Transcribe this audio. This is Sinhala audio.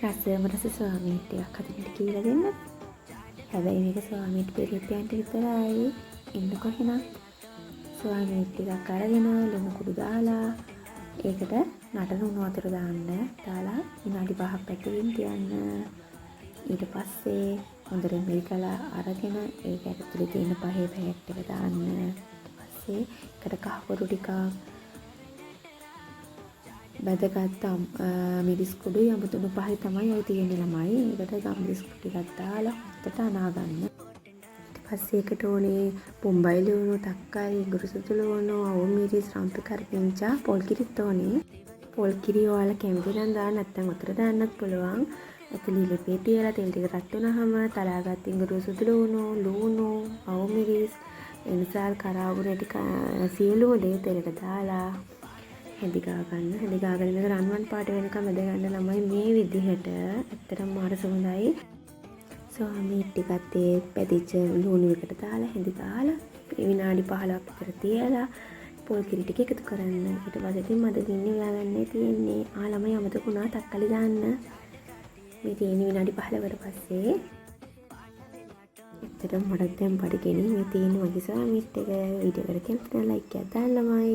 රස සෝයාමීට් ටිකක් හදන්න කියලා දෙන්න. හැබැයි මේක සෝයාමීට් පිරිපියන්ට විතරයි. එන්නකො එහෙනම් සෝයාමීට් ටිකක් අරගෙන ලුණු කුඩු දාලා ඒකට නටන උණු වතුර දාන්න. දාලා විනාඩි 5ක් පැතිරින් තියන්න. ඊට පස්සේ හොඳට මිරිකලා අරගෙන ඒක ඇතුලේ තියෙන පහේ පැකට් එක දාන්න. ඊට පස්සේ ඒකට කහවරු ටිකක් බදගත් මිරිස් කුඩුයි අමුතුණු පහයි තමයි ඔය තියෙන්නේ ළමයි. ඒකට ගම් මිරිස් ටිකක් දාලා හොඳට අනා ගන්න. ඊට පස්සේ ඒකට ඕනේ පොම්බයි ලුණු, තක්කාලි, ගුරුසුදු ලුණු, අවු මිරිස්, රම්පි කරපිංචා, පොල් කිරිත් ඕනේ. පොල් කිරි ඔයාලා කැමති නම් දාන්න, නැත්නම් උතර දාන්නත් පුළුවන්. ඇතුළේ ලිපේ තියලා තෙල් ටික රත් වුණාම තලාගත් ගුරුසුදු ලුණු, අවු මිරිස්, එනිසා කරාවුන ටික සියලුම දේ තෙලට දාලා හැඳි ගා ගන්න. හැඳි ගාගෙන මේක රන්වන් පාට වෙනකම් මැද ගන්න ළමයි මේ විදිහට. ඇත්තටම මාර සුවඳයි. සෝයාමීට් ටිකත් ඒ පැදිච්ච ලුණු එකට දාලා හැඳි දාලා විනාඩි 15ක් විතර තියලා පොල් කිරි ටික එකතු කරන්න. ඊට පස්සේ ඉතින් මද ගින්න උයාගන්නයි තියෙන්නේ. ළමයි අමතක වුණා තක්කලි දාන්න. මේ තියෙන විනාඩි 15කට පස්සේ ඇත්තටම මට දැන් බඩ ගෙනින් මේ තියෙන මගේ සෝයාමීට් එක වීඩියෝ එකට කැමති නම් ලයික් එකක් දාන්න ළමයි.